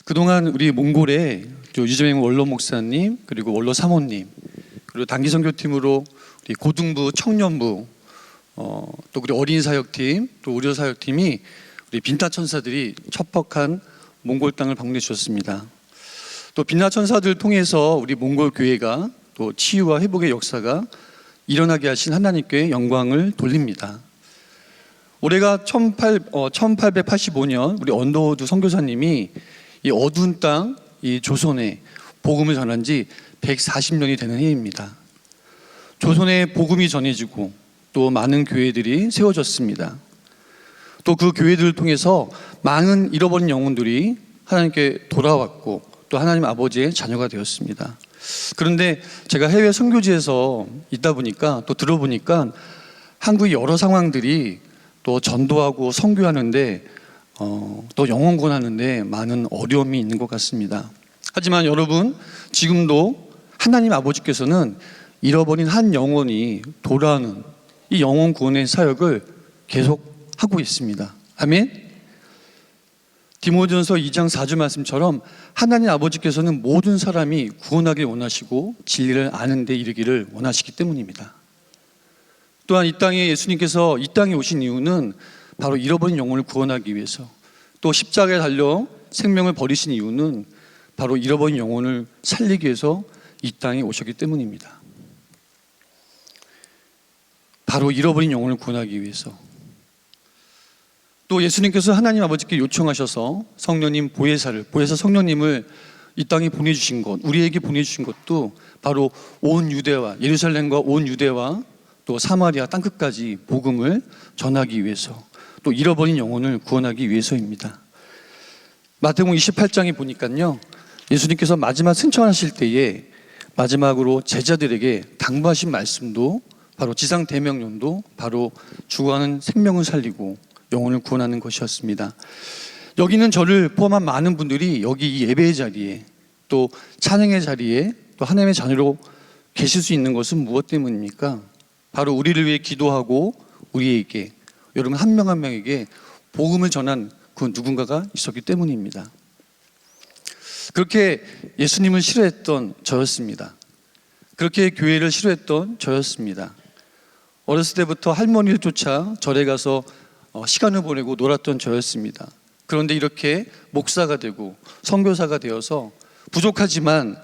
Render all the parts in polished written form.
그동안 우리 몽골에 유재명 원로 목사님, 그리고 원로 사모님, 그리고 단기 선교팀으로 우리 고등부, 청년부, 또 우리 어린 사역팀, 또 의료 사역팀이 우리 빛나 천사들이 첩박한 몽골 땅을 방문해 주셨습니다. 또 빛나 천사들을 통해서 우리 몽골 교회가 또 치유와 회복의 역사가 일어나게 하신 하나님께 영광을 돌립니다. 올해가 1885년 우리 언더우드 선교사님이 이 어두운 땅, 이 조선에 복음을 전한 지 140년이 되는 해입니다. 조선에 복음이 전해지고 또 많은 교회들이 세워졌습니다. 또 그 교회들을 통해서 많은 잃어버린 영혼들이 하나님께 돌아왔고 또 하나님 아버지의 자녀가 되었습니다. 그런데 제가 해외 선교지에서 있다 보니까 또 들어보니까 한국의 여러 상황들이 또 전도하고 선교하는데 또 영혼 구원하는데 많은 어려움이 있는 것 같습니다. 하지만 여러분, 지금도 하나님 아버지께서는 잃어버린 한 영혼이 돌아오는 이 영혼 구원의 사역을 계속하고 있습니다. 아멘. 디모데전서 2장 4절 말씀처럼 하나님 아버지께서는 모든 사람이 구원하길 원하시고 진리를 아는 데 이르기를 원하시기 때문입니다. 또한 이 땅에 예수님께서 이 땅에 오신 이유는 바로 잃어버린 영혼을 구원하기 위해서, 또 십자가에 달려 생명을 버리신 이유는 바로 잃어버린 영혼을 살리기 위해서 이 땅에 오셨기 때문입니다. 바로 잃어버린 영혼을 구원하기 위해서. 또 예수님께서 하나님 아버지께 요청하셔서 성령님 보혜사 성령님을 이 땅에 보내주신 것, 우리에게 보내주신 것도 바로 온 유대와 예루살렘과 온 유대와 또 사마리아 땅끝까지 복음을 전하기 위해서, 또 잃어버린 영혼을 구원하기 위해서입니다. 마태복음 28장에 보니까요, 예수님께서 마지막 승천하실 때에 마지막으로 제자들에게 당부하신 말씀도 바로 지상 대명령도 바로 죽어가는 생명을 살리고 영혼을 구원하는 것이었습니다. 여기는 저를 포함한 많은 분들이 여기 이 예배의 자리에 또 찬양의 자리에 또 하나님의 자녀로 계실 수 있는 것은 무엇 때문입니까? 바로 우리를 위해 기도하고 우리에게, 여러분 한 명 한 명에게 복음을 전한 그 누군가가 있었기 때문입니다. 그렇게 예수님을 싫어했던 저였습니다. 그렇게 교회를 싫어했던 저였습니다. 어렸을 때부터 할머니를 쫓아 절에 가서 시간을 보내고 놀았던 저였습니다. 그런데 이렇게 목사가 되고 선교사가 되어서 부족하지만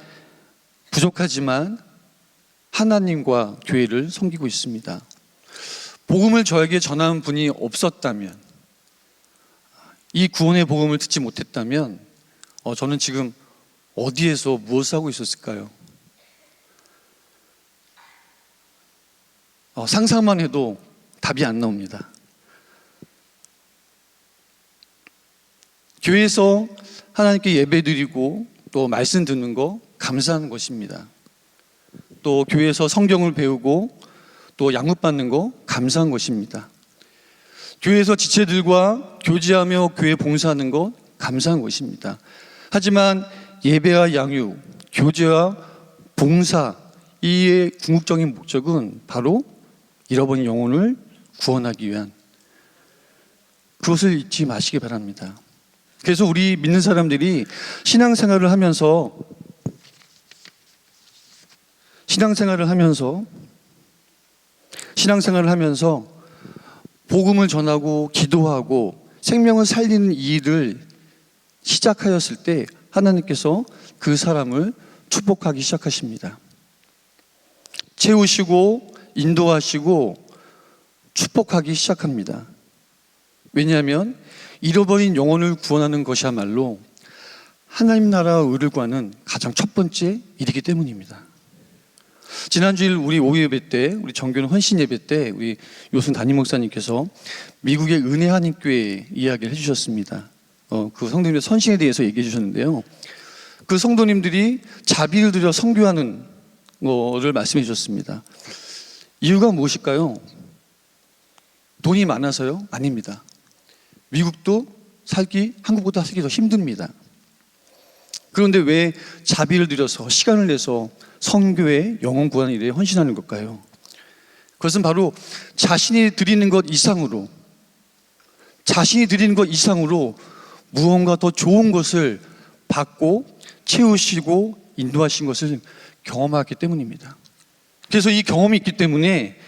하나님과 교회를 섬기고 있습니다. 복음을 저에게 전하는 분이 없었다면, 이 구원의 복음을 듣지 못했다면 저는 지금 어디에서 무엇을 하고 있었을까요? 상상만 해도 답이 안 나옵니다. 교회에서 하나님께 예배드리고 또 말씀 듣는 거 감사하는 것입니다. 또 교회에서 성경을 배우고 또 양육받는 거 감사한 것입니다. 교회에서 지체들과 교제하며 교회 봉사하는 것 감사한 것입니다. 하지만 예배와 양육, 교제와 봉사, 이의 궁극적인 목적은 바로 잃어버린 영혼을 구원하기 위한, 그것을 잊지 마시기 바랍니다. 그래서 우리 믿는 사람들이 신앙생활을 하면서 복음을 전하고 기도하고 생명을 살리는 이 일을 시작하였을 때 하나님께서 그 사람을 축복하기 시작하십니다. 채우시고 인도하시고 축복하기 시작합니다. 왜냐하면 잃어버린 영혼을 구원하는 것이야말로 하나님 나라와 의를 구하는 가장 첫 번째 일이기 때문입니다. 지난주일 우리 오후 예배 때, 우리 정교는 헌신 예배 때 우리 요순 담임 목사님께서 미국의 은혜 한인교회 이야기를 해주셨습니다. 그 성도님의 선신에 대해서 얘기해 주셨는데요, 그 성도님들이 자비를 들여 선교하는 거를 말씀해 주셨습니다. 이유가 무엇일까요? 돈이 많아서요? 아닙니다. 미국도 한국보다 살기 더 힘듭니다. 그런데 왜 자비를 들여서 시간을 내서 선교에 영혼 구원 일에 헌신하는 걸까요? 그것은 바로 자신이 드리는 것 이상으로 무언가 더 좋은 것을 받고 채우시고 인도하신 것을 경험하기 때문입니다. 그래서 이 경험이 있기 때문에,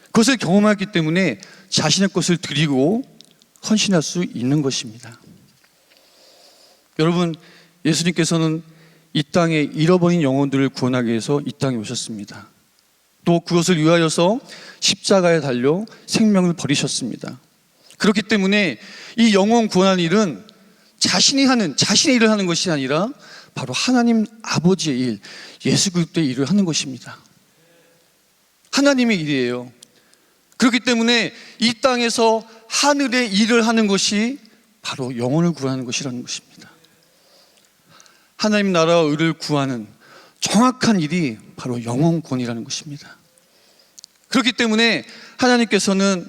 그것을 경험하기 때문에 자신의 것을 드리고 헌신할 수 있는 것입니다. 여러분, 예수님께서는 이 땅에 잃어버린 영혼들을 구원하기 위해서 이 땅에 오셨습니다. 또 그것을 위하여서 십자가에 달려 생명을 버리셨습니다. 그렇기 때문에 이 영혼 구원하는 일은 자신의 일을 하는 것이 아니라 바로 하나님 아버지의 일, 예수 그리스도의 일을 하는 것입니다. 하나님의 일이에요. 그렇기 때문에 이 땅에서 하늘의 일을 하는 것이 바로 영혼을 구하는 것이라는 것입니다. 하나님 나라와 의를 구하는 정확한 일이 바로 영혼 구원이라는 것입니다. 그렇기 때문에 하나님께서는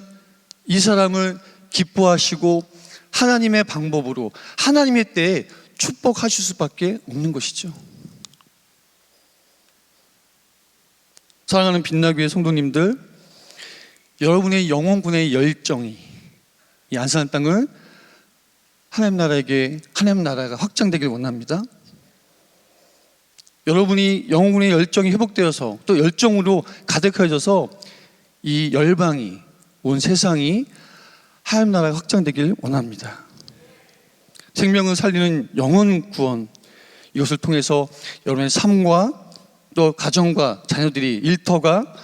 이 사람을 기뻐하시고 하나님의 방법으로 하나님의 때에 축복하실 수밖에 없는 것이죠. 사랑하는 빛나교회 성도님들, 여러분의 영혼군의 열정이 이 안산한 땅을 하나님 나라가 확장되길 원합니다. 여러분이 영혼군의 열정이 회복되어서 또 열정으로 가득해져서 이 열방이, 온 세상이 하나님 나라가 확장되길 원합니다. 생명을 살리는 영혼 구원, 이것을 통해서 여러분의 삶과 또 가정과 자녀들이, 일터가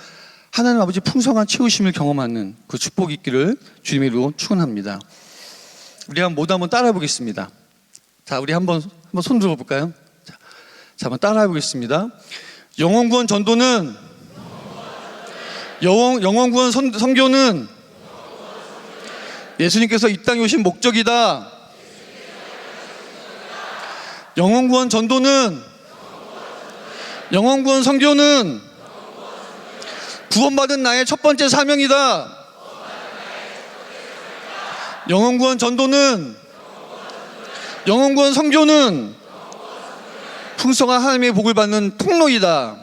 하나님 아버지 풍성한 채우심을 경험하는 그 축복이 있기를 주님의 이름으로 축원합니다. 우리 한번 따라해 보겠습니다. 자, 우리 한번 손 들어 볼까요? 자, 한번 따라해 보겠습니다. 영혼 구원 전도는, 영혼 구원 선교는 예수님께서 이 땅에 오신 목적이다. 영혼 구원 전도는, 영혼 구원 선교는 구원받은 나의 첫 번째 사명이다. 영혼 구원 전도는, 영혼 구원 선교는 풍성한 하나님의 복을 받는 통로이다.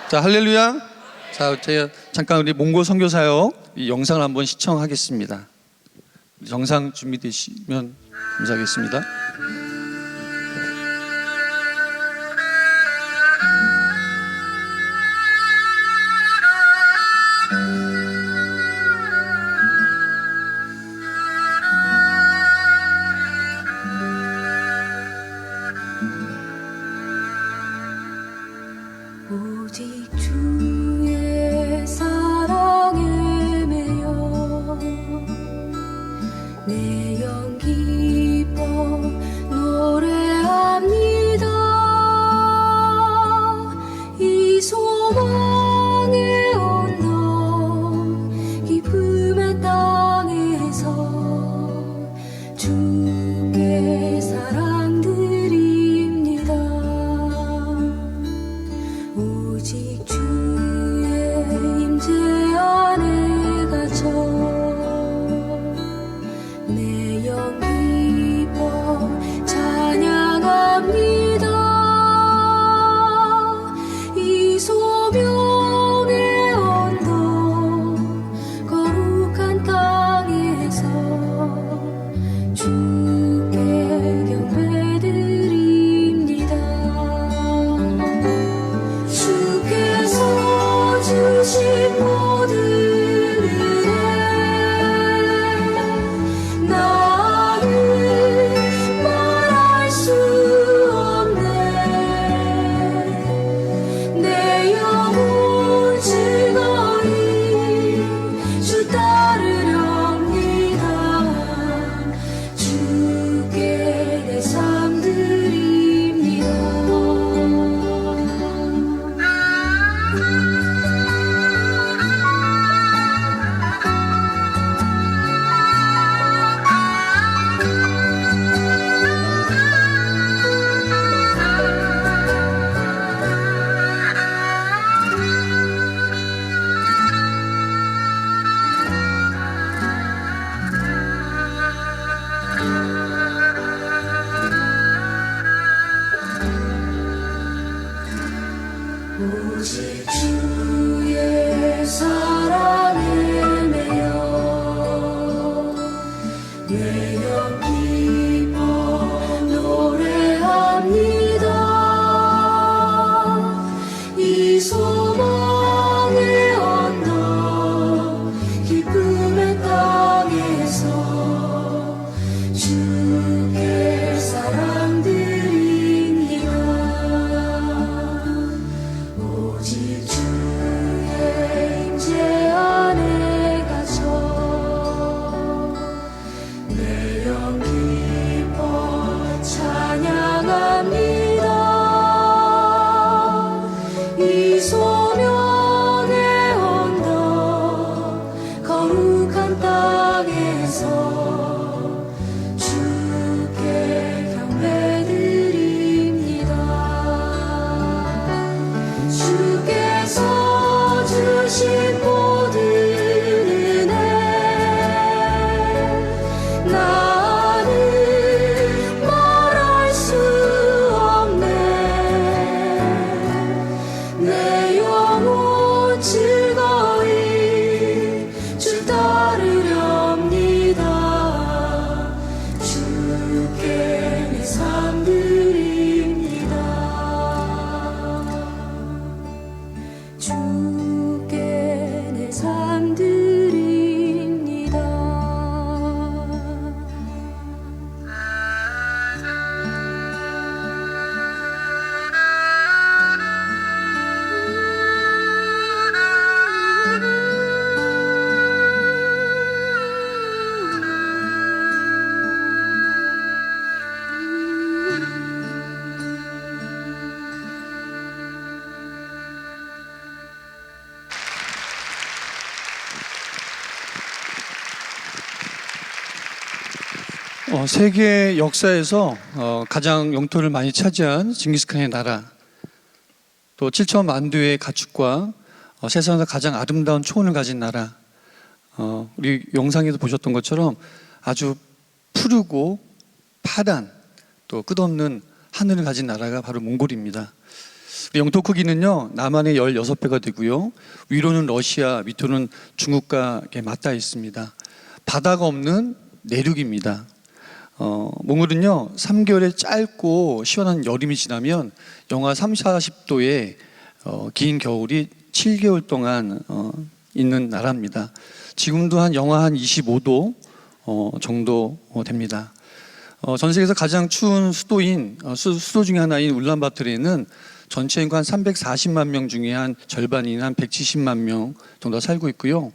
자, 할렐루야. 자, 제가 잠깐 우리 몽고 선교사역 이 영상을 한번 시청하겠습니다. 영상 준비되시면 감사하겠습니다. 오직 주의 사랑에 매여 내 영 기뻐 노래합니다. 이 소망의 언덕 기쁨의 땅에서 주께 사랑 드립니다. 오직 주의 임재 안에 갇혀 내 영 기뻐 찬양합니다. 이 소명의 언덕 거룩한 땅에서 주께 경배드립니다. 주께서 주신 모든 은혜 나는 말할 수 없네. 내 영혼 즐거이 주 따르렵니다. 주께 내 삶 드립니다. 오직 주의 사랑에 매여 내 영 기뻐 주의 사람들입니다. 오직 주의 임재 안에 갇혀 내 영 기뻐 찬양합니다. 이 소명의 언덕 거룩한 땅에서 주께 경배드립니다. 주께서 주신 모든 은혜 나는 말할 수 없네. 내 영혼 즐거이 주 따르렵니다. 주께 내 삶 드립니다. 주께 내 삶 드립니다. 세계 역사에서 가장 영토를 많이 차지한 징기스칸의 나라, 또 7천 만두의 가축과 세상에서 가장 아름다운 초원을 가진 나라, 우리 영상에서 보셨던 것처럼 아주 푸르고 파란 또 끝없는 하늘을 가진 나라가 바로 몽골입니다. 우리 영토 크기는요 남한의 16배가 되고요, 위로는 러시아, 밑으로는 중국과 맞닿아 있습니다. 바다가 없는 내륙입니다. 몽골은요 3개월의 짧고 시원한 여름이 지나면 영하 30, 40도의 긴 겨울이 7개월 동안 있는 나라입니다. 지금도 한 영하 한 25도 정도 됩니다. 전 세계에서 가장 추운 수도인 수도 중에 하나인 울란바토르에는 전체 인구 한 340만 명 중에 한 절반인 한 170만 명 정도가 살고 있고요.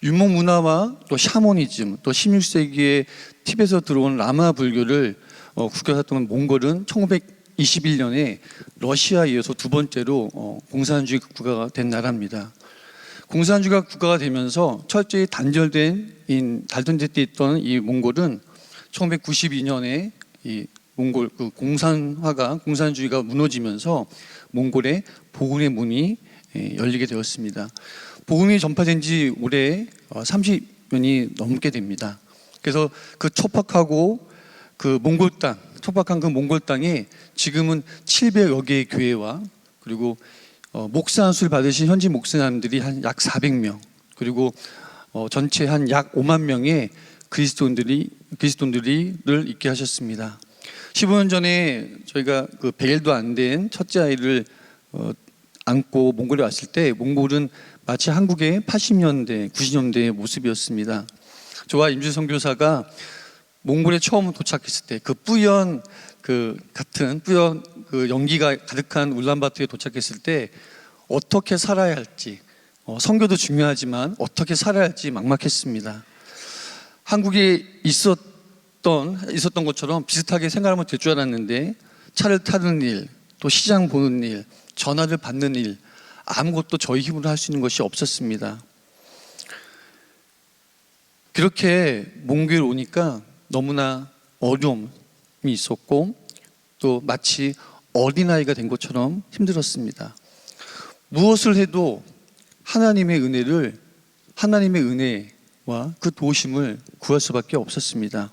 유목 문화와 또 샤머니즘, 또 16세기에 티벳에서 들어온 라마 불교를 국교했던 몽골은 1921년에 러시아에 이어서 두 번째로 공산주의 국가가 된 나라입니다. 공산주의가 국가가 되면서 철저히 단절된 때 있던 이 몽골은 1992년에 이 몽골 공산주의가 무너지면서 몽골의 복음의 문이 열리게 되었습니다. 복음이 전파된 지 올해 30년이 넘게 됩니다. 그래서 그 척박한 그 몽골 땅에 지금은 700여 개의 교회와 그리고 목사 안수를 받으신 현지 목사님들이 한 약 400명, 그리고 전체 한 약 5만 명의 그리스도인들을 있게 하셨습니다. 15년 전에 저희가 그 100일도 안 된 첫째 아이를 안고 몽골에 왔을 때 몽골은 마치 한국의 80년대, 90년대의 모습이었습니다. 저와 임주 선교사가 몽골에 처음 도착했을 때 그 뿌연 그 연기가 가득한 울란바토르에 도착했을 때 어떻게 살아야 할지, 선교도 중요하지만 어떻게 살아야 할지 막막했습니다. 한국에 있었던 것처럼 비슷하게 생각하면 될 줄 알았는데 차를 타는 일, 또 시장 보는 일, 전화를 받는 일, 아무것도 저희 힘으로 할 수 있는 것이 없었습니다. 그렇게 몽골에 오니까 너무나 어려움이 있었고 또 마치 어린아이가 된 것처럼 힘들었습니다. 무엇을 해도 하나님의 은혜와 그 도우심을 구할 수밖에 없었습니다.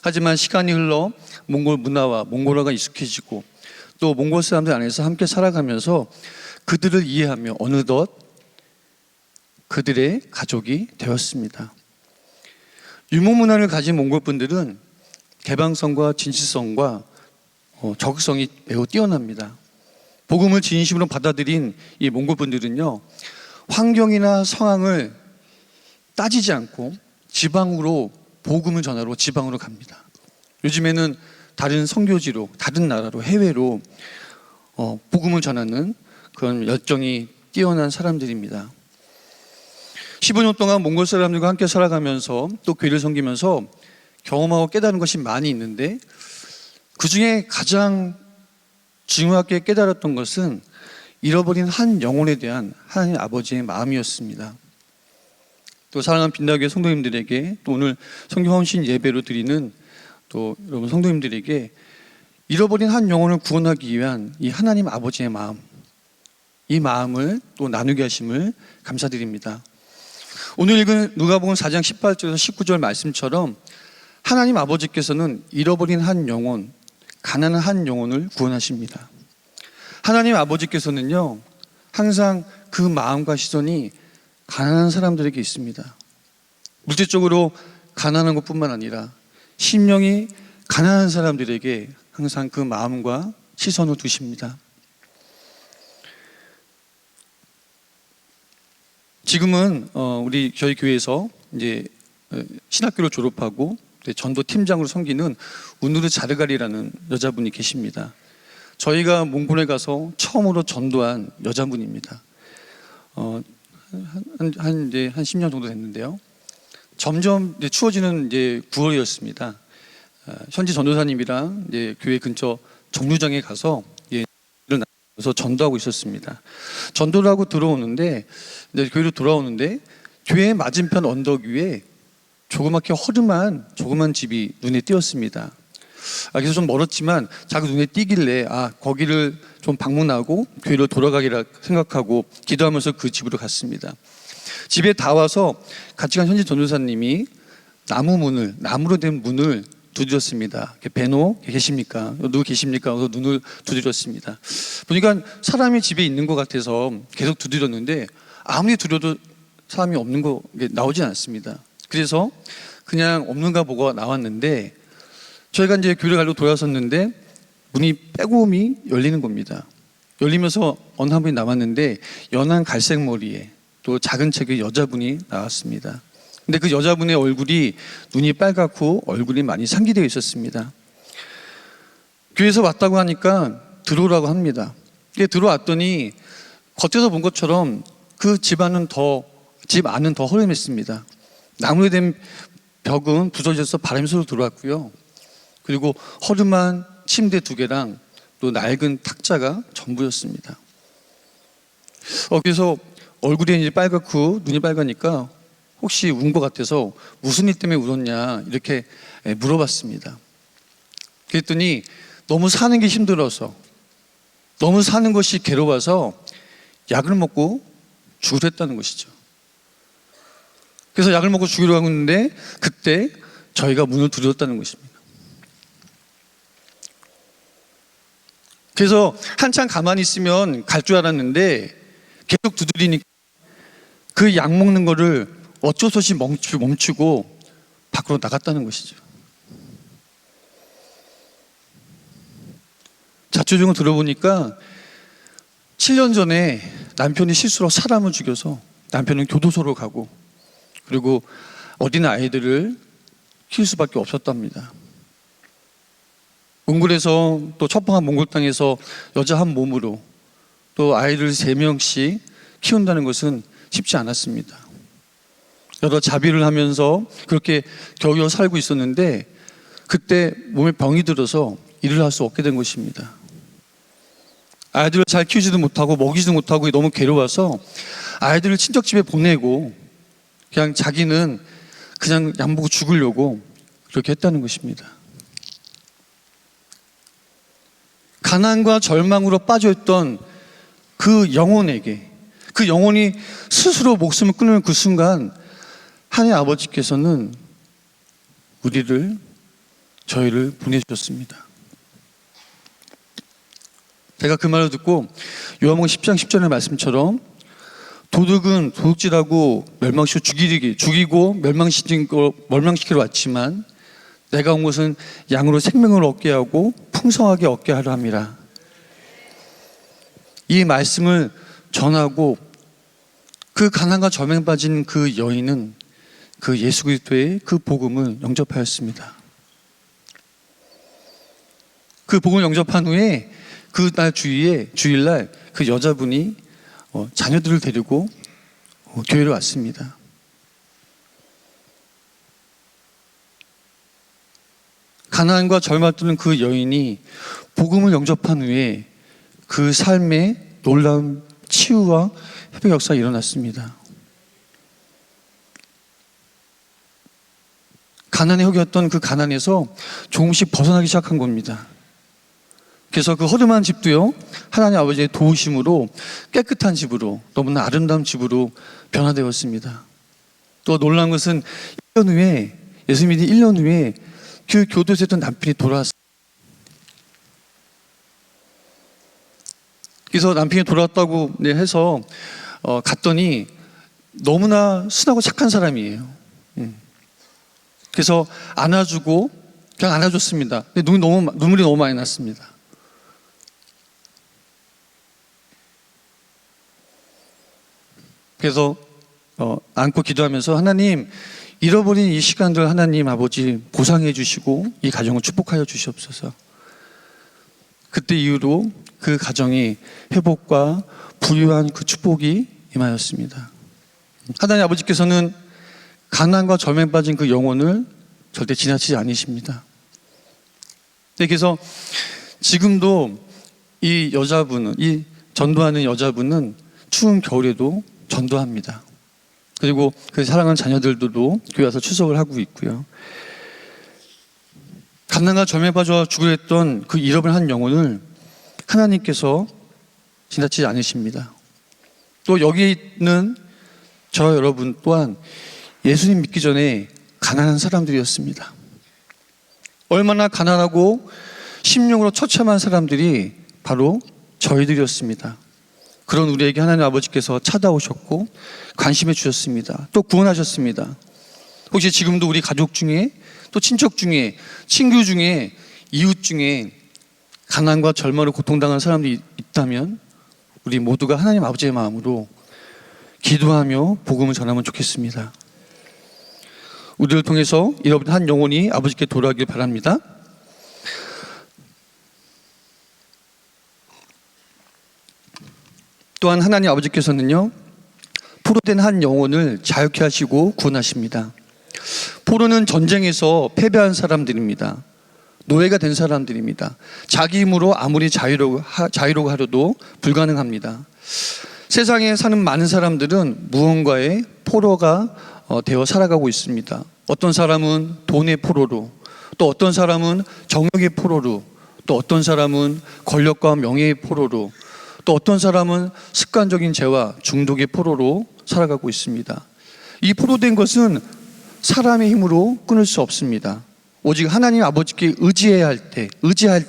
하지만 시간이 흘러 몽골 문화와 몽골어가 익숙해지고 또 몽골 사람들 안에서 함께 살아가면서 그들을 이해하며 어느덧 그들의 가족이 되었습니다. 유목 문화를 가진 몽골 분들은 개방성과 진실성과 적극성이 매우 뛰어납니다. 복음을 진심으로 받아들인 이 몽골 분들은요, 환경이나 상황을 따지지 않고 복음을 전하러 지방으로 갑니다. 요즘에는 다른 선교지로, 다른 나라로, 해외로 복음을 전하는 그런 열정이 뛰어난 사람들입니다. 15년 동안 몽골 사람들과 함께 살아가면서 또 교회를 섬기면서 경험하고 깨달은 것이 많이 있는데, 그 중에 가장 중요하게 깨달았던 것은 잃어버린 한 영혼에 대한 하나님 아버지의 마음이었습니다. 또 사랑하는 빛나교회 성도님들에게, 또 오늘 성경 헌신 예배로 드리는 또 여러분 성도님들에게 잃어버린 한 영혼을 구원하기 위한 이 하나님 아버지의 마음, 이 마음을 또 나누게 하심을 감사드립니다. 오늘 읽은 누가복음 4장 18절에서 19절 말씀처럼 하나님 아버지께서는 잃어버린 한 영혼, 가난한 한 영혼을 구원하십니다. 하나님 아버지께서는요, 항상 그 마음과 시선이 가난한 사람들에게 있습니다. 물질적으로 가난한 것뿐만 아니라 심령이 가난한 사람들에게 항상 그 마음과 시선을 두십니다. 지금은 저희 교회에서 이제 신학교를 졸업하고 전도 팀장으로 섬기는 우누르 자르가리라는 여자분이 계십니다. 저희가 몽골에 가서 처음으로 전도한 여자분입니다. 한 10년 정도 됐는데요. 점점 이제 추워지는 이제 9월이었습니다. 현지 전도사님이랑 이제 교회 근처 정류장에 가서 일어나서 전도하고 있었습니다. 전도를 하고 들어오는데, 이제 교회로 돌아오는데 교회 맞은편 언덕 위에 조그맣게 허름한 조그만 집이 눈에 띄었습니다. 그래서 좀 멀었지만 자꾸 눈에 띄길래 거기를 좀 방문하고 교회로 돌아가기라 생각하고 기도하면서 그 집으로 갔습니다. 집에 다 와서 같이 간 현지 전도사님이 나무로 된 문을 두드렸습니다. 베노 계십니까? 누구 계십니까? 그래서 눈을 두드렸습니다. 보니까 사람이 집에 있는 것 같아서 계속 두드렸는데 아무리 두드려도 사람이 없는 거 나오지 않습니다. 그래서 그냥 없는가 보고 나왔는데, 저희가 이제 교회 가려고 돌아섰는데 문이 빼곡히 열리는 겁니다. 열리면서 어느 한 분이 나왔는데 연한 갈색 머리에 또 작은 체구의 여자분이 나왔습니다. 근데 그 여자분의 얼굴이 눈이 빨갛고 얼굴이 많이 상기되어 있었습니다. 교회에서 왔다고 하니까 들어오라고 합니다. 들어왔더니 겉에서 본 것처럼 그 집 안은 더 허름했습니다. 나무로 된 벽은 부서져서 바람이 서로 들어왔고요. 그리고 허름한 침대 2개랑 또 낡은 탁자가 전부였습니다. 그래서 얼굴이 이제 빨갛고 눈이 빨가니까 혹시 운 것 같아서 무슨 일 때문에 울었냐 이렇게 물어봤습니다. 그랬더니 너무 사는 게 힘들어서, 너무 사는 것이 괴로워서 약을 먹고 죽으려 했다는 것이죠. 그래서 약을 먹고 죽으려 하고 있는데 그때 저희가 문을 두드렸다는 것입니다. 그래서 한참 가만히 있으면 갈 줄 알았는데 계속 두드리니까 그 약 먹는 거를 어쩔 수 없이 멈추고 밖으로 나갔다는 것이죠. 자초지종을 들어보니까 7년 전에 남편이 실수로 사람을 죽여서 남편은 교도소로 가고, 그리고 어린 아이들을 키울 수밖에 없었답니다. 몽골에서 또 첩봉한 몽골 땅에서 여자 한 몸으로 또 아이를 3명씩 키운다는 것은 쉽지 않았습니다. 여러 자비를 하면서 그렇게 겨우겨우 살고 있었는데 그때 몸에 병이 들어서 일을 할 수 없게 된 것입니다. 아이들을 잘 키우지도 못하고 먹이지도 못하고 너무 괴로워서 아이들을 친척 집에 보내고 그냥 자기는 그냥 약 먹고 죽으려고 그렇게 했다는 것입니다. 가난과 절망으로 빠져있던 그 영혼에게, 그 영혼이 스스로 목숨을 끊는 그 순간 하나님 아버지께서는 저희를 보내주셨습니다. 제가 그 말을 듣고 요한복음 10장 10절의 말씀처럼 도둑은 도둑질하고 죽이고 멸망시키러 왔지만 내가 온 것은 양으로 생명을 얻게 하고 풍성하게 얻게 하려 함이라. 이 말씀을 전하고 그 가난과 절망에 빠진 그 여인은 그 예수 그리스도의 그 복음을 영접하였습니다. 그 복음을 영접한 후에 그날 주일날 그 여자분이 자녀들을 데리고 교회로 왔습니다. 가난과 절망을 뚫는 그 여인이 복음을 영접한 후에 그 삶에 놀라운 치유와 회복 역사가 일어났습니다. 가난에 허겼던 그 가난에서 조금씩 벗어나기 시작한 겁니다. 그래서 그 허름한 집도요, 하나님 아버지의 도우심으로 깨끗한 집으로, 너무나 아름다운 집으로 변화되었습니다. 또 놀라운 것은 1년 후에, 예수님이 1년 후에 그 교도소에 있던 남편이 돌아왔어요. 그래서 남편이 돌아왔다고 해서 갔더니 너무나 순하고 착한 사람이에요. 그래서 안아주고 그냥 안아줬습니다. 근데 눈물이 너무 많이 났습니다. 그래서 안고 기도하면서 하나님, 잃어버린 이 시간들 하나님 아버지 보상해 주시고 이 가정을 축복하여 주시옵소서. 그때 이후로 그 가정이 회복과 부유한 그 축복이 임하였습니다. 하나님 아버지께서는 가난과 절망에 빠진 그 영혼을 절대 지나치지 않으십니다. 그래서 지금도 이 여자분은, 이 전도하는 여자분은 추운 겨울에도 전도합니다. 그리고 그 사랑하는 자녀들도 교회 와서 추석을 하고 있고요. 가난과 절망에 빠져 죽으려 했던 그 잃어버린 한 영혼을 하나님께서 지나치지 않으십니다. 또 여기 있는 저 여러분 또한 예수님 믿기 전에 가난한 사람들이었습니다. 얼마나 가난하고 심령으로 처참한 사람들이 바로 저희들이었습니다. 그런 우리에게 하나님 아버지께서 찾아오셨고 관심해 주셨습니다. 또 구원하셨습니다. 혹시 지금도 우리 가족 중에, 또 친척 중에, 친구 중에, 이웃 중에 가난과 절망으로 고통당하는 사람들이 있다면 우리 모두가 하나님 아버지의 마음으로 기도하며 복음을 전하면 좋겠습니다. 우리를 통해서 잃어버린 한 영혼이 아버지께 돌아가길 바랍니다. 또한 하나님 아버지께서는요, 포로된 한 영혼을 자유케 하시고 구원하십니다. 포로는 전쟁에서 패배한 사람들입니다. 노예가 된 사람들입니다. 자기 힘으로 아무리 자유로고 하려도 불가능합니다. 세상에 사는 많은 사람들은 무언가의 포로가 되어 살아가고 있습니다. 어떤 사람은 돈의 포로로, 또 어떤 사람은 정욕의 포로로, 또 어떤 사람은 권력과 명예의 포로로, 또 어떤 사람은 습관적인 죄와 중독의 포로로 살아가고 있습니다. 이 포로된 것은 사람의 힘으로 끊을 수 없습니다. 오직 하나님 아버지께 의지할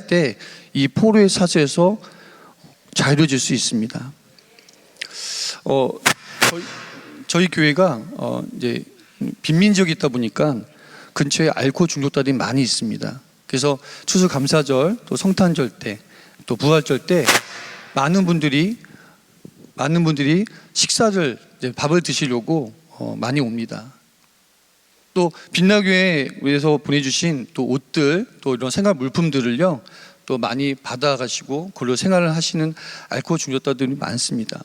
때 이 포로의 사슬에서 자유로워질 수 있습니다. 저희 교회가 이제 빈민 지역에 있다 보니까 근처에 알코올 중독자들이 많이 있습니다. 그래서 추수감사절, 또 성탄절 때, 또 부활절 때 많은 분들이 식사를, 밥을 드시려고 많이 옵니다. 또 빛나교회에서 보내주신 또 옷들, 또 이런 생활 물품들을요, 또 많이 받아가시고 그걸로 생활을 하시는 알코올 중독자들이 많습니다.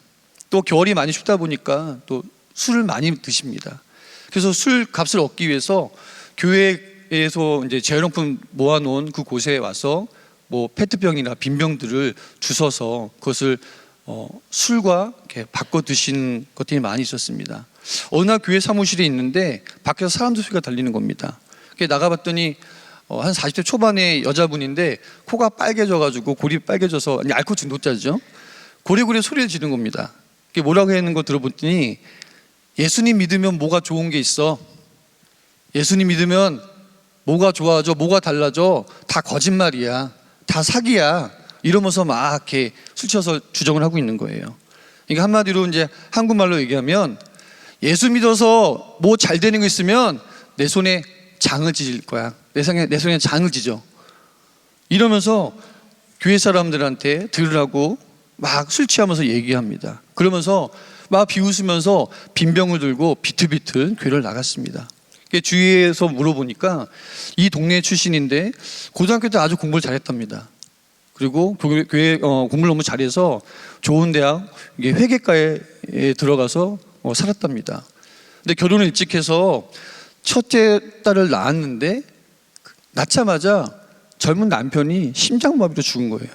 또 겨울이 많이 춥다 보니까 또 술을 많이 드십니다. 그래서 술 값을 얻기 위해서 교회에서 이제 재활용품 모아놓은 그 곳에 와서 뭐 페트병이나 빈병들을 주워서 그것을 술과 이렇게 바꿔 드신 것들이 많이 있었습니다. 어느 날 교회 사무실에 있는데 밖에서 사람들 소리가 들리는 겁니다. 나가봤더니 한 40대 초반의 여자분인데 코가 빨개져가지고 골이 빨개져서, 알코올 중독자죠. 고래고래 소리를 지르는 겁니다. 뭐라고 하는 거 들어보더니 예수님 믿으면 뭐가 좋은 게 있어? 예수님 믿으면 뭐가 좋아져? 뭐가 달라져? 다 거짓말이야. 다 사기야. 이러면서 막 이렇게 술 취해서 주정을 하고 있는 거예요. 그러니까 한마디로 이제 한국말로 얘기하면 예수 믿어서 뭐 잘 되는 거 있으면 내 손에 장을 찢을 거야. 내 손에 장을 찢어. 이러면서 교회 사람들한테 들으라고 막 술 취하면서 얘기합니다. 그러면서 막 비웃으면서 빈병을 들고 비틀비틀 교회를 나갔습니다. 주위에서 물어보니까 이 동네 출신인데 고등학교 때 아주 공부를 잘했답니다. 그리고 교회 공부를 너무 잘해서 좋은 대학 이게 회계과에 들어가서 살았답니다. 근데 결혼을 일찍 해서 첫째 딸을 낳았는데 낳자마자 젊은 남편이 심장마비로 죽은 거예요.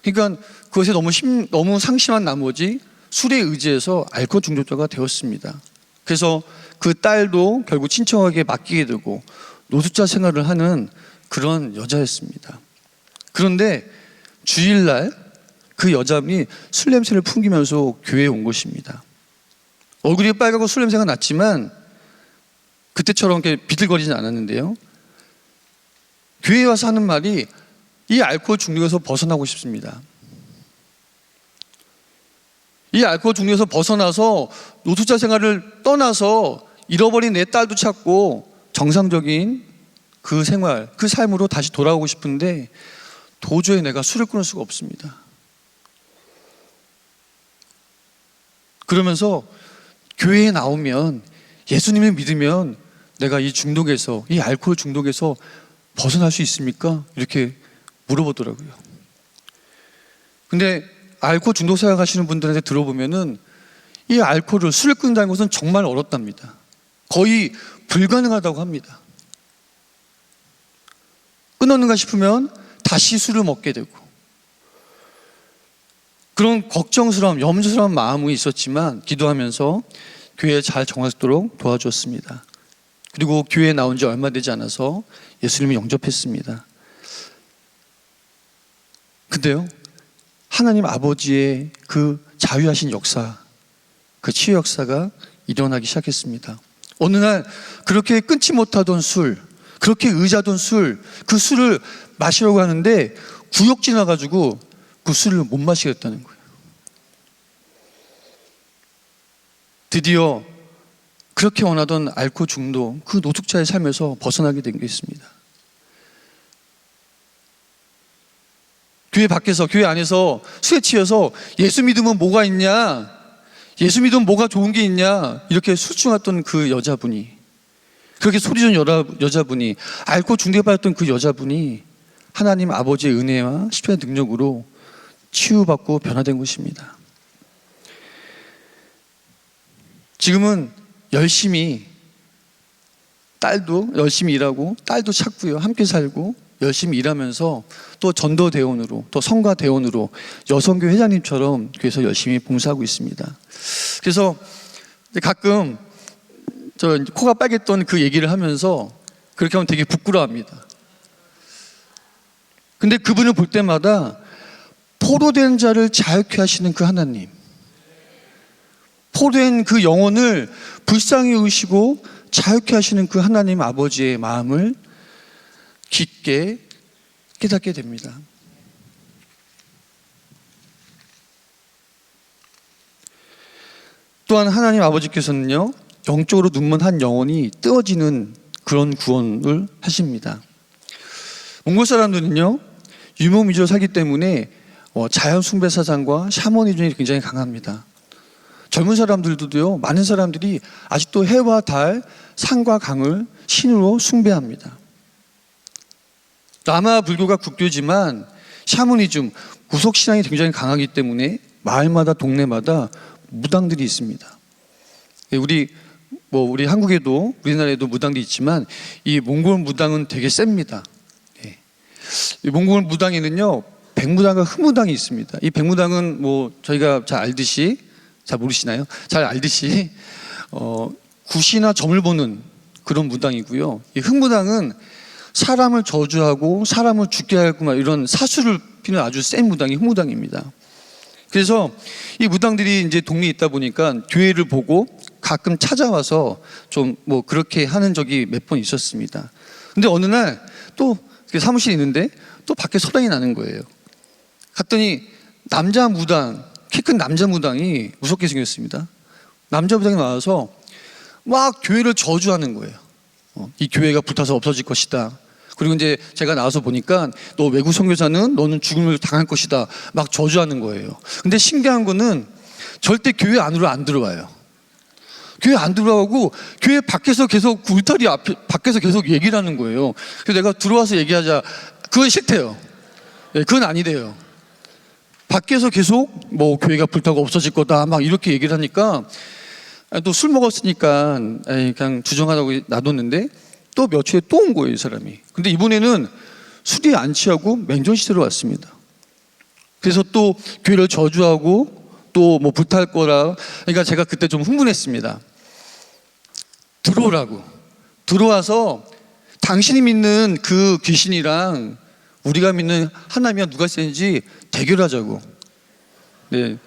그러니까 그것에 너무 상심한 나머지 술에 의지해서 알코올 중독자가 되었습니다. 그래서 그 딸도 결국 친척에게 맡기게 되고 노숙자 생활을 하는 그런 여자였습니다. 그런데 주일날 그 여자분이 술 냄새를 풍기면서 교회에 온 것입니다. 얼굴이 빨갛고 술 냄새가 났지만 그때처럼 이렇게 비틀거리진 않았는데요. 교회에 와서 하는 말이 이 알코올 중독에서 벗어나고 싶습니다. 이 알코올 중독에서 벗어나서 노숙자 생활을 떠나서 잃어버린 내 딸도 찾고 정상적인 그 생활, 그 삶으로 다시 돌아오고 싶은데 도저히 내가 술을 끊을 수가 없습니다. 그러면서 교회에 나오면 예수님을 믿으면 내가 이 중독에서, 이 알코올 중독에서 벗어날 수 있습니까? 이렇게 물어보더라고요. 근데 알코올 중독 생각하시는 분들한테 들어보면은 이 알코올을, 술을 끊는다는 것은 정말 어렵답니다. 거의 불가능하다고 합니다. 끊었는가 싶으면 다시 술을 먹게 되고 그런 걱정스러운, 염려스러운 마음이 있었지만 기도하면서 교회에 잘 정착도록 도와주었습니다. 그리고 교회에 나온 지 얼마 되지 않아서 예수님을 영접했습니다. 근데요, 하나님 아버지의 그 자유하신 역사, 그 치유 역사가 일어나기 시작했습니다. 어느 날 그렇게 끊지 못하던 술, 그렇게 의지하던 술, 그 술을 마시려고 하는데 구역질 나가지고 그 술을 못 마시겠다는 거예요. 드디어 그렇게 원하던 알코올 중독, 그 노숙자의 삶에서 벗어나게 된 게 있습니다. 교회 밖에서, 교회 안에서 술에 취해서 예수 믿으면 뭐가 있냐, 예수 믿으면 뭐가 좋은 게 있냐, 이렇게 술중했던 그 여자분이, 그렇게 소리 지른 여자분이, 알코올 중독에 빠졌던 그 여자분이 하나님 아버지의 은혜와 십자가의 능력으로 치유받고 변화된 것입니다. 지금은 열심히, 딸도 열심히 일하고 딸도 찾고요, 함께 살고 열심히 일하면서 또 전도대원으로, 또 성가대원으로 여성교회 회장님처럼 교회에서 열심히 봉사하고 있습니다. 그래서 가끔 저 코가 빨갰던 그 얘기를 하면서 그렇게 하면 되게 부끄러워합니다. 근데 그분을 볼 때마다 포로된 자를 자유케 하시는 그 하나님, 포로된 그 영혼을 불쌍히 여기시고 자유케 하시는 그 하나님 아버지의 마음을 깊게 깨닫게 됩니다. 또한 하나님 아버지께서는요, 영적으로 눈먼 한 영혼이 뜨어지는 그런 구원을 하십니다. 몽골 사람들은요, 유목민주로 살기 때문에 자연 숭배 사상과 샤머니즘이 굉장히 강합니다. 젊은 사람들도요, 많은 사람들이 아직도 해와 달, 산과 강을 신으로 숭배합니다. 남아 불교가 국교지만 샤머니즘, 구속신앙이 굉장히 강하기 때문에 마을마다 동네마다 무당들이 있습니다. 우리 한국에도, 우리나라에도 무당들이 있지만 이 몽골 무당은 되게 셉니다. 이 몽골 무당에는요, 백무당과 흑무당이 있습니다. 이 백무당은 저희가 잘 알듯이, 잘 모르시나요? 잘 알듯이 굿이나 점을 보는 그런 무당이고요. 이 흑무당은 사람을 저주하고 사람을 죽게 하고 이런 사수를 피는 아주 센 무당이 흑무당입니다. 그래서 이 무당들이 이제 동네에 있다 보니까 교회를 보고 가끔 찾아와서 좀 그렇게 하는 적이 몇 번 있었습니다. 근데 어느 날 또 사무실에 있는데 또 밖에 소란이 나는 거예요. 갔더니 남자 무당, 키 큰 남자 무당이 무섭게 생겼습니다. 남자 무당이 나와서 막 교회를 저주하는 거예요. 이 교회가 불타서 없어질 것이다. 그리고 이제 제가 나와서 보니까 너 외국 선교사는 너는 죽음을 당할 것이다. 막 저주하는 거예요. 근데 신기한 거는 절대 교회 안으로 안 들어와요. 교회 안 들어가고 교회 밖에서 계속 울타리 밖에서 계속 얘기를 하는 거예요. 그래서 내가 들어와서 얘기하자, 그건 싫대요. 예, 그건 아니래요. 밖에서 계속 뭐 교회가 불타고 없어질 거다 막 이렇게 얘기를 하니까 또 술 먹었으니까 에이, 그냥 주정하다고 놔뒀는데 또 며칠에 또 온 거예요, 이 사람이. 근데 이번에는 술이 안 취하고 맨정신으로 왔습니다. 그래서 또 교회를 저주하고 또 뭐 불탈 거라. 그러니까 제가 그때 좀 흥분했습니다. 들어오라고. 들어와서 당신이 믿는 그 귀신이랑 우리가 믿는 하나님이랑 누가 세는지 대결하자고. 네,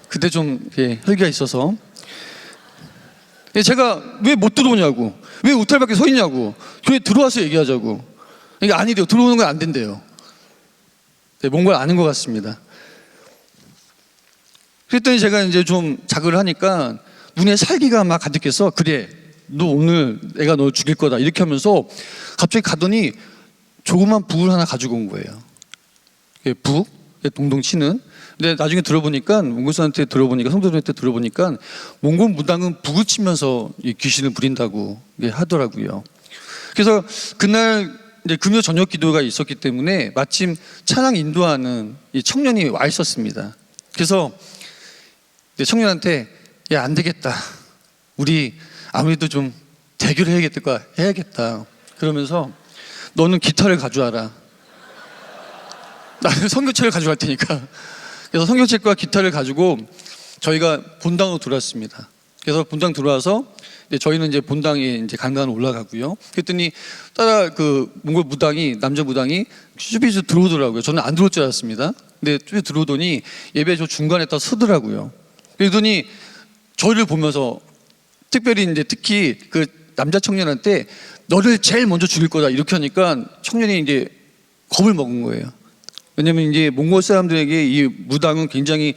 그때 좀 혈기가 있어서. 제가 왜 못 들어오냐고, 왜 우탈 밖에 서 있냐고, 교회 들어와서 얘기하자고. 그러니까 아니래요. 들어오는 건 안 된대요. 네, 뭔가 아는 것 같습니다. 그랬더니 제가 이제 좀 자극을 하니까 눈에 살기가 막 가득해서 그래, 너 오늘 내가 너 죽일 거다 이렇게 하면서 갑자기 가더니 조그만 북을 하나 가지고 온 거예요. 북, 동동 치는. 근데 나중에 들어보니까, 몽골사한테 들어보니까, 성도들한테 들어보니까 몽골 무당은 북을 치면서 이 귀신을 부린다고 하더라고요. 그래서 그날 이제 금요 저녁 기도가 있었기 때문에 마침 찬양 인도하는 이 청년이 와 있었습니다. 그래서 청년한테 야, 안 되겠다. 우리 아무래도 좀 해야겠다. 그러면서 너는 기타를 가져와라. 나는 선교책을 가져갈 테니까. 그래서 선교책과 기타를 가지고 저희가 본당으로 들어왔습니다. 그래서 본당 들어와서 저희는 이제 본당에 이제 간간을 올라가고요. 그랬더니 따라 그 몽골 무당이, 남자 무당이 쭈비쭈 들어오더라고요. 저는 안 들어올 줄 알았습니다. 근데 쭈비 들어오더니 예배 저 중간에 딱 서더라고요. 그러더니 저희를 보면서 특별히 이제 특히 그 남자 청년한테 너를 제일 먼저 죽일 거다 이렇게 하니까 청년이 이제 겁을 먹은 거예요. 왜냐면 이제 몽골 사람들에게 이 무당은 굉장히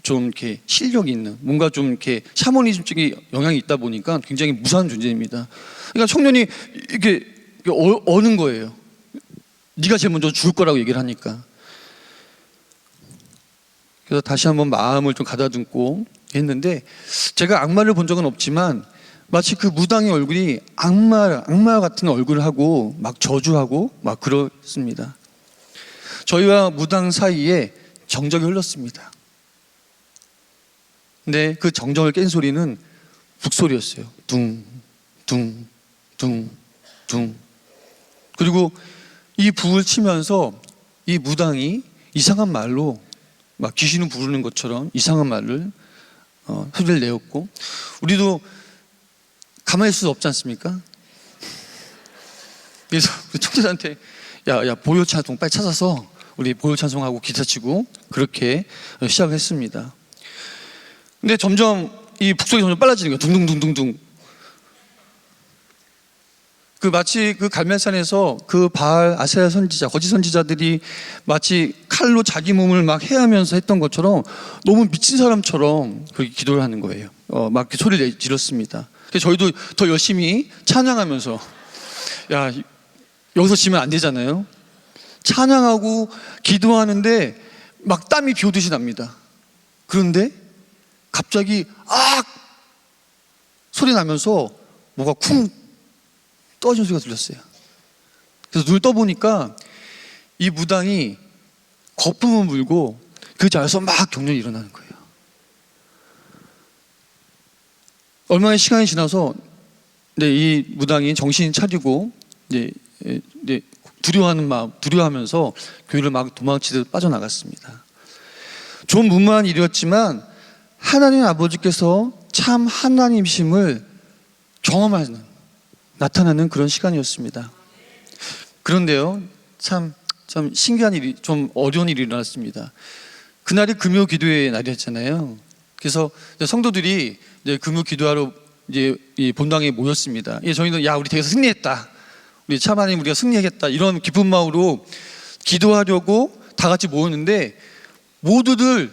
좀 이렇게 실력이 있는, 뭔가 좀 이렇게 샤머니즘적인 영향이 있다 보니까 굉장히 무서운 존재입니다. 그러니까 청년이 이렇게 어는 거예요. 네가 제일 먼저 죽을 거라고 얘기를 하니까. 그래서 다시 한번 마음을 좀 가다듬고 했는데, 제가 악마를 본 적은 없지만 마치 그 무당의 얼굴이 악마 같은 얼굴을 하고 막 저주하고 막 그렇습니다. 저희와 무당 사이에 정적이 흘렀습니다. 근데 그 정적을 깬 소리는 북소리였어요. 둥, 둥, 둥, 둥. 그리고 이 북을 치면서 이 무당이 이상한 말로 막 귀신을 부르는 것처럼 이상한 말을 소리를 내었고, 우리도 가만히 있을 수 없지 않습니까? 그래서 우리 청자한테 야 보요 찬송 빨리 찾아서 우리 보요 찬송하고 기타 치고 그렇게 시작을 했습니다. 근데 점점 이 북소리 점점 빨라지는 거예요. 둥둥둥둥둥. 그 마치 그 갈멜산에서 그 바알 아세라 선지자, 거짓 선지자들이 마치 칼로 자기 몸을 막 해하면서 했던 것처럼 너무 미친 사람처럼 그렇게 기도를 하는 거예요. 막 소리를 질렀습니다. 그래서 저희도 더 열심히 찬양하면서, 야, 여기서 지면 안 되잖아요. 찬양하고 기도하는데 막 땀이 비 오듯이 납니다. 그런데 갑자기 소리 나면서 뭐가 쿵 떨어지는 소리가 들렸어요. 그래서 눈을 떠보니까 이 무당이 거품을 물고 그 자리에서 막 격렬히 일어나는 거예요. 얼마나 시간이 지나서 이 무당이 정신 차리고 두려워하면서 교회를 막 도망치듯 빠져나갔습니다. 좀 무모한 일이었지만 하나님 아버지께서 참 하나님심을 경험하는, 나타나는 그런 시간이었습니다. 그런데요, 참 신기한 일이, 좀 어려운 일이 일어났습니다. 그날이 금요 기도의 날이었잖아요. 그래서 성도들이 이제 금요 기도하러 이제 이 본당에 모였습니다. 저희는 우리 대회에서 승리했다, 우리 참 하나님 우리가 승리하겠다, 이런 기쁜 마음으로 기도하려고 다 같이 모였는데 모두들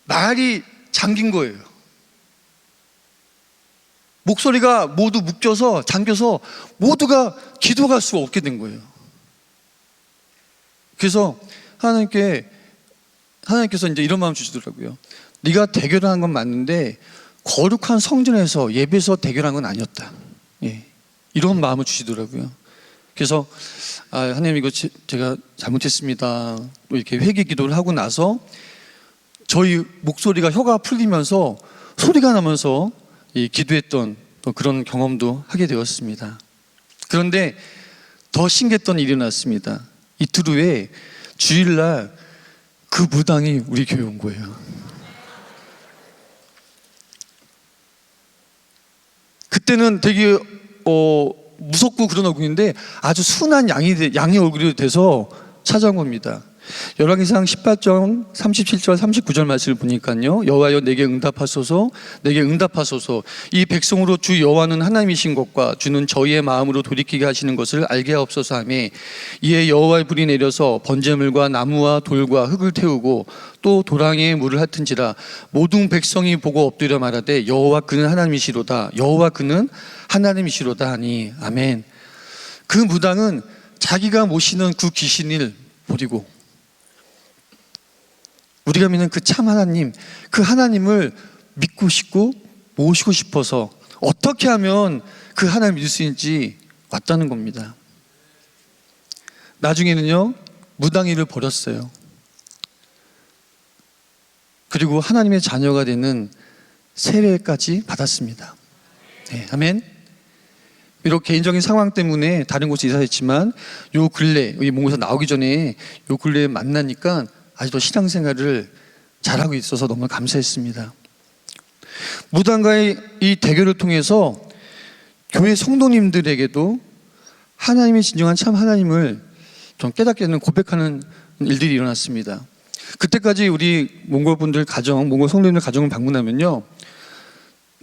말이 잠긴 거예요. 목소리가 모두 묶여서 잠겨서 모두가 기도할 수가 없게 된 거예요. 그래서 하나님께서 이제 이런 마음 주시더라고요. 네가 대결한 건 맞는데 거룩한 성전에서 예배에서 대결한 건 아니었다. 이런 마음을 주시더라고요. 그래서 하나님 이거 제가 잘못했습니다. 또 이렇게 회개 기도를 하고 나서 저희 목소리가 혀가 풀리면서 소리가 나면서 기도했던 또 그런 경험도 하게 되었습니다. 그런데 더 신기했던 일이 났습니다. 이틀 후에 주일날 그 무당이 우리 교회 온 거예요. 그때는 되게 무섭고 그런 얼굴인데 아주 순한 양의 얼굴이 돼서 찾아온 겁니다. 열왕기상 18장 37절 39절 말씀을 보니까요, 여호와여 내게 응답하소서, 내게 응답하소서. 이 백성으로 주 여호와는 하나님이신 것과 주는 저희의 마음으로 돌이키게 하시는 것을 알게 하옵소서 하며, 이에 여호와의 불이 내려서 번제물과 나무와 돌과 흙을 태우고 또 도랑에 물을 핥은지라 모든 백성이 보고 엎드려 말하되 여호와 그는 하나님이시로다, 여호와 그는 하나님이시로다 하니. 아멘. 그 무당은 자기가 모시는 그 귀신을 버리고 우리가 믿는 그 참 하나님, 그 하나님을 믿고 싶고 모시고 싶어서 어떻게 하면 그 하나님을 믿을 수 있는지 왔다는 겁니다. 나중에는요, 무당이를 버렸어요. 그리고 하나님의 자녀가 되는 세례까지 받았습니다. 네, 아멘. 비록 개인적인 상황 때문에 다른 곳에 이사했지만 요 근래, 이 몽고에서 나오기 전에 요 근래에 만나니까 아직도 신앙생활을 잘하고 있어서 너무 감사했습니다. 무당과의 이 대결을 통해서 교회 성도님들에게도 하나님의 진정한 참 하나님을 좀 깨닫게 되는, 고백하는 일들이 일어났습니다. 그때까지 우리 몽골 분들 가정, 몽골 성도님들 가정을 방문하면요,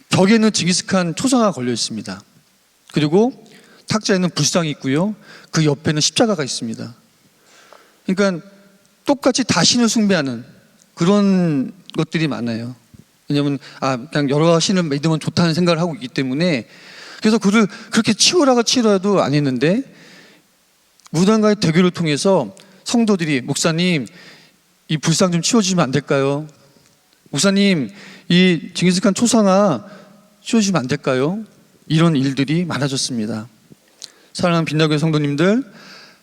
벽에는 징기스칸 초상화가 걸려 있습니다. 그리고 탁자에는 불상이 있고요, 그 옆에는 십자가가 있습니다. 그러니까 똑같이 다신을 숭배하는 그런 것들이 많아요. 왜냐하면 그냥 여러 신을 믿으면 좋다는 생각을 하고 있기 때문에. 그래서 그를 그렇게 치우라도 안 했는데, 무당과의 대결을 통해서 성도들이 목사님 이 불상 좀 치워주시면 안 될까요? 목사님 이 징기스칸 초상화 치워주시면 안 될까요? 이런 일들이 많아졌습니다. 사랑하는 빛나교회 성도님들,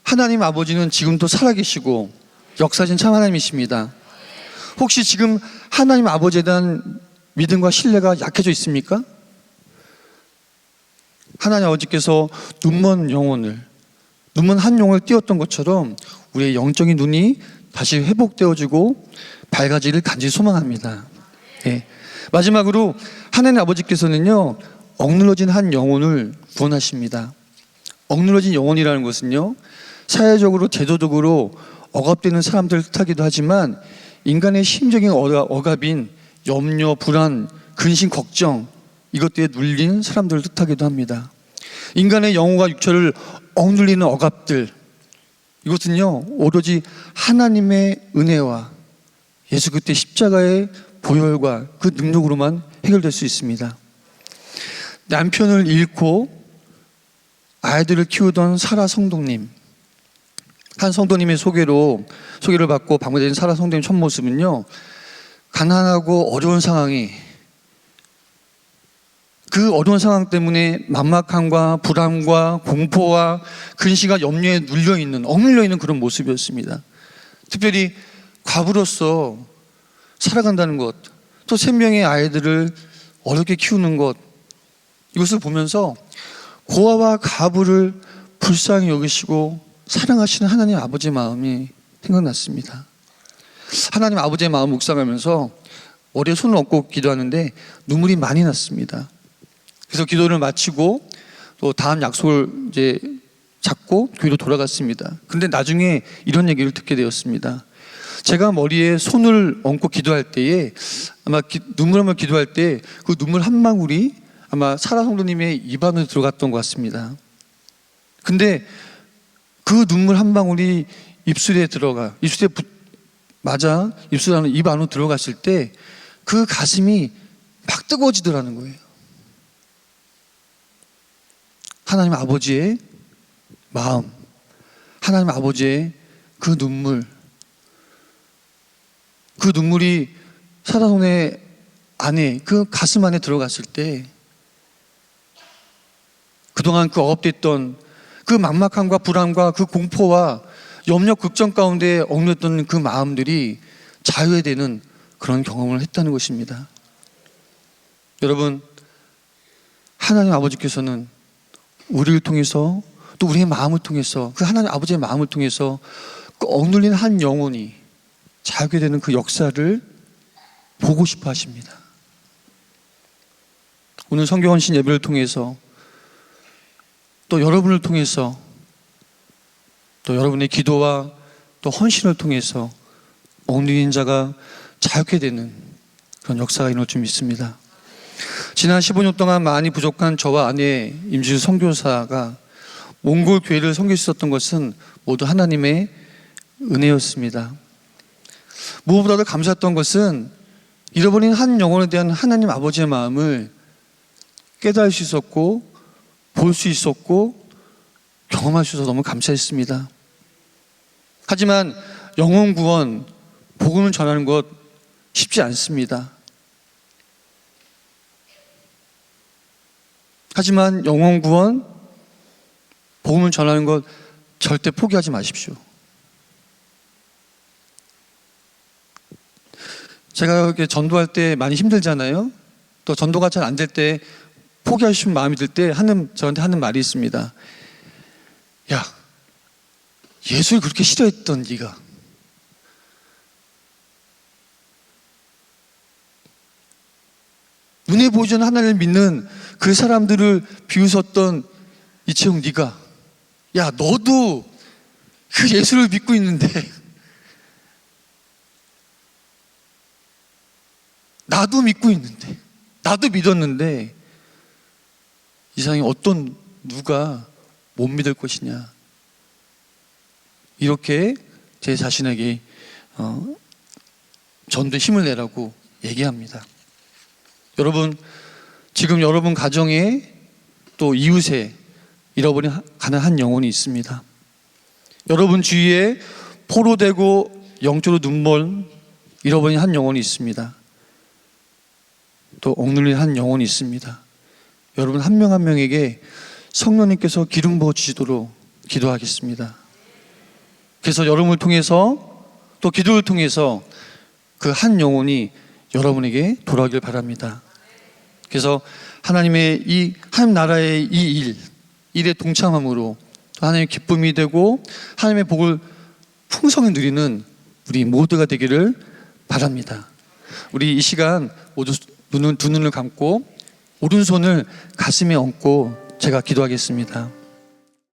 하나님 아버지는 지금도 살아계시고 역사진 참 하나님이십니다. 혹시 지금 하나님 아버지에 대한 믿음과 신뢰가 약해져 있습니까? 하나님 아버지께서 눈먼 한 영혼을 띄웠던 것처럼 우리의 영적인 눈이 다시 회복되어지고 밝아지를 간절히 소망합니다. 네. 마지막으로 하나님 아버지께서는요, 억눌러진 한 영혼을 구원하십니다. 억눌러진 영혼이라는 것은요, 사회적으로 제도적으로 억압되는 사람들을 뜻하기도 하지만 인간의 심적인 억압인 염려, 불안, 근심, 걱정, 이것들에 눌린 사람들을 뜻하기도 합니다. 인간의 영혼과 육체를 억눌리는 억압들, 이것은요 오로지 하나님의 은혜와 예수 그리스도의 십자가의 보혈과 그 능력으로만 해결될 수 있습니다. 남편을 잃고 아이들을 키우던 사라 성도님, 한 성도님의 소개를 받고 방문된 사라 성도님 첫 모습은요, 가난하고 어려운 상황이, 그 어려운 상황 때문에 만막함과 불안과 공포와 근심과 염려에 억눌려 있는 그런 모습이었습니다. 특별히 과부로서 살아간다는 것, 또 3명의 아이들을 어렵게 키우는 것, 이것을 보면서 고아와 과부를 불쌍히 여기시고 사랑하시는 하나님 아버지의 마음이 생각났습니다. 하나님 아버지의 마음 묵상하면서 머리에 손을 얹고 기도하는데 눈물이 많이 났습니다. 그래서 기도를 마치고 또 다음 약속을 이제 잡고 교회로 돌아갔습니다. 근데 나중에 이런 얘기를 듣게 되었습니다. 제가 머리에 손을 얹고 기도할 때에 아마 눈물 한번 기도할 때 그 눈물 한 방울이 아마 사라 성도님의 입 안으로 들어갔던 것 같습니다. 근데 그 눈물 한 방울이 입술에 맞아 입술 안으로, 입 안으로 들어갔을 때 그 가슴이 막 뜨거워지더라는 거예요. 하나님 아버지의 마음, 하나님 아버지의 그 눈물이 사라손의 안에, 그 가슴 안에 들어갔을 때 그동안 그 억압됐던 그 막막함과 불안과 그 공포와 염려 걱정 가운데 억눌렸던 그 마음들이 자유되는 그런 경험을 했다는 것입니다. 여러분, 하나님 아버지께서는 우리를 통해서 또 우리의 마음을 통해서 그 하나님 아버지의 마음을 통해서 그 억눌린 한 영혼이 자유게 되는 그 역사를 보고 싶어 하십니다. 오늘 성경 헌신 예배를 통해서 또 여러분을 통해서 또 여러분의 기도와 또 헌신을 통해서 억눌린 자가 자유게 되는 그런 역사가 일어날 줄 믿습니다. 지난 15년 동안 많이 부족한 저와 아내 임지수 선교사가 몽골 교회를 섬길 수 있었던 것은 모두 하나님의 은혜였습니다. 무엇보다도 감사했던 것은 잃어버린 한 영혼에 대한 하나님 아버지의 마음을 깨달을 수 있었고 볼 수 있었고 경험할 수 있어서 너무 감사했습니다. 하지만 영혼 구원, 복음을 전하는 것 쉽지 않습니다. 하지만 영혼 구원, 복음을 전하는 것 절대 포기하지 마십시오. 제가 이렇게 전도할 때 많이 힘들잖아요. 또 전도가 잘 안 될 때 포기하고 싶은 마음이 들 때 저한테 하는 말이 있습니다. 야, 예수를 그렇게 싫어했던 네가 눈에 보이지 않는 하나님을 믿는 그 사람들을 비웃었던 이채용 네가, 야, 너도 그 예수를 믿고 있는데 나도 믿고 있는데 나도 믿었는데 이 세상에 어떤 누가 못 믿을 것이냐, 이렇게 제 자신에게 전도에 힘을 내라고 얘기합니다. 여러분, 지금 여러분 가정에 또 이웃에 잃어버린 가는 한 영혼이 있습니다. 여러분 주위에 포로되고 영적으로 눈먼 잃어버린 한 영혼이 있습니다. 또 억눌린 한 영혼이 있습니다. 여러분 한 명 한 명에게 성령님께서 기름 부어 주시도록 기도하겠습니다. 그래서 여러분을 통해서 또 기도를 통해서 그 한 영혼이 여러분에게 돌아오길 바랍니다. 그래서 하나님의 이 하나님 나라의 이 일에 동참함으로 하나님의 기쁨이 되고 하나님의 복을 풍성히 누리는 우리 모두가 되기를 바랍니다. 우리 이 시간 모두 두 눈을 감고 오른손을 가슴에 얹고 제가 기도하겠습니다.